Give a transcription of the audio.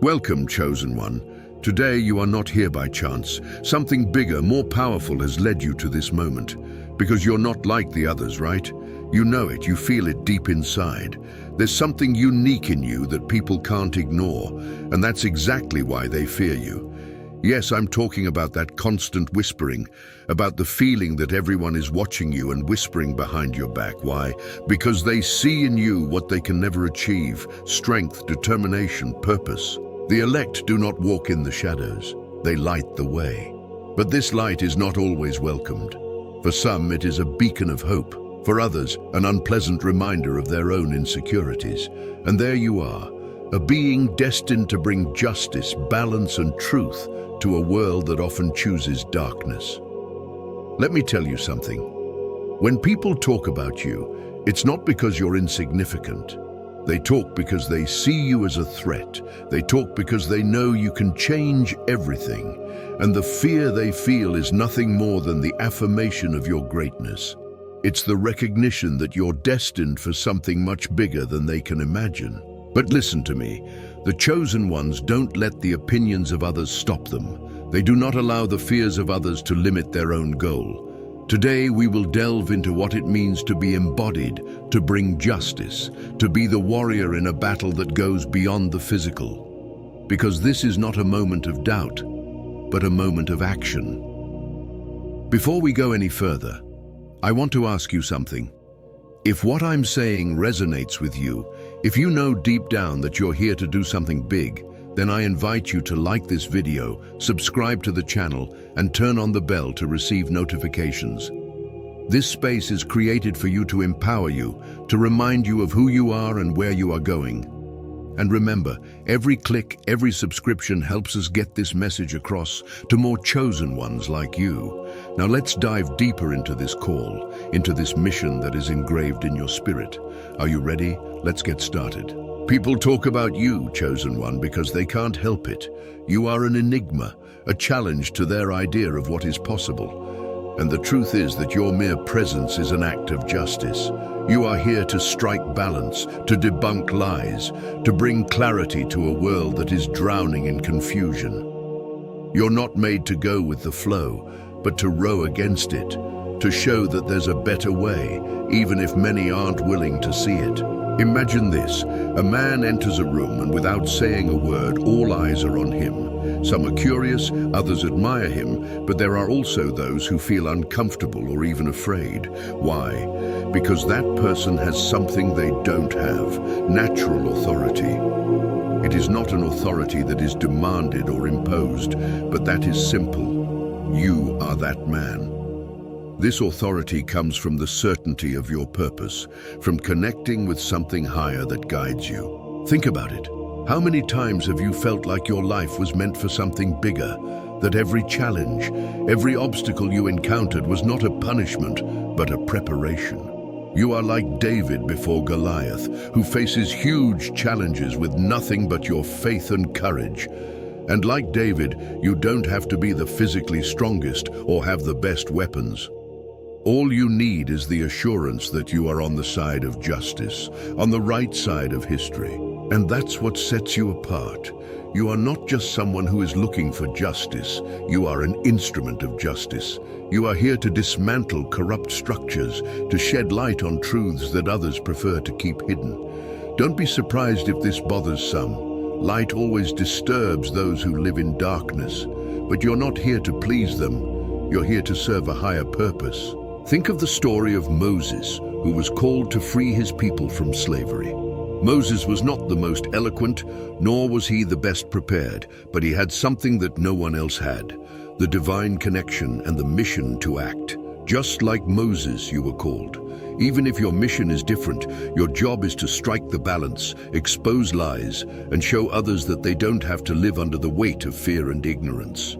Welcome, chosen one. Today you are not here by chance. Something bigger, more powerful has led you to this moment. Because you're not like the others, right? You know it, you feel it deep inside. There's something unique in you that people can't ignore, and that's exactly why they fear you. Yes, I'm talking about that constant whispering, about the feeling that everyone is watching you and whispering behind your back. Why? Because they see in you what they can never achieve: strength, determination, purpose. The elect do not walk in the shadows, they light the way. But this light is not always welcomed. For some, it is a beacon of hope. For others, an unpleasant reminder of their own insecurities. And there you are, a being destined to bring justice, balance, and truth to a world that often chooses darkness. Let me tell you something. When people talk about you, it's not because you're insignificant. They talk because they see you as a threat. They talk because they know you can change everything. And the fear they feel is nothing more than the affirmation of your greatness. It's the recognition that you're destined for something much bigger than they can imagine. But listen to me, the chosen ones don't let the opinions of others stop them. They do not allow the fears of others to limit their own goal. Today we will delve into what it means to be embodied, to bring justice, to be the warrior in a battle that goes beyond the physical. Because this is not a moment of doubt, but a moment of action. Before we go any further, I want to ask you something. If what I'm saying resonates with you, if you know deep down that you're here to do something big, then I invite you to like this video, subscribe to the channel, and turn on the bell to receive notifications. This space is created for you to empower you, to remind you of who you are and where you are going. And remember, every click, every subscription helps us get this message across to more chosen ones like you. Now let's dive deeper into this call, into this mission that is engraved in your spirit. Are you ready? Let's get started. People talk about you, chosen one, because they can't help it. You are an enigma, a challenge to their idea of what is possible. And the truth is that your mere presence is an act of justice. You are here to strike balance, to debunk lies, to bring clarity to a world that is drowning in confusion. You're not made to go with the flow, but to row against it, to show that there's a better way, even if many aren't willing to see it. Imagine this, a man enters a room and without saying a word, all eyes are on him. Some are curious, others admire him, but there are also those who feel uncomfortable or even afraid. Why? Because that person has something they don't have, natural authority. It is not an authority that is demanded or imposed, but that is simple. You are that man. This authority comes from the certainty of your purpose, from connecting with something higher that guides you. Think about it. How many times have you felt like your life was meant for something bigger? That every challenge, every obstacle you encountered was not a punishment, but a preparation. You are like David before Goliath, who faces huge challenges with nothing but your faith and courage. And like David, you don't have to be the physically strongest or have the best weapons. All you need is the assurance that you are on the side of justice, on the right side of history. And that's what sets you apart. You are not just someone who is looking for justice. You are an instrument of justice. You are here to dismantle corrupt structures, to shed light on truths that others prefer to keep hidden. Don't be surprised if this bothers some. Light always disturbs those who live in darkness. But you're not here to please them. You're here to serve a higher purpose. Think of the story of Moses, who was called to free his people from slavery. Moses was not the most eloquent, nor was he the best prepared, but he had something that no one else had: the divine connection and the mission to act. Just like Moses, you were called. Even if your mission is different, your job is to strike the balance, expose lies, and show others that they don't have to live under the weight of fear and ignorance.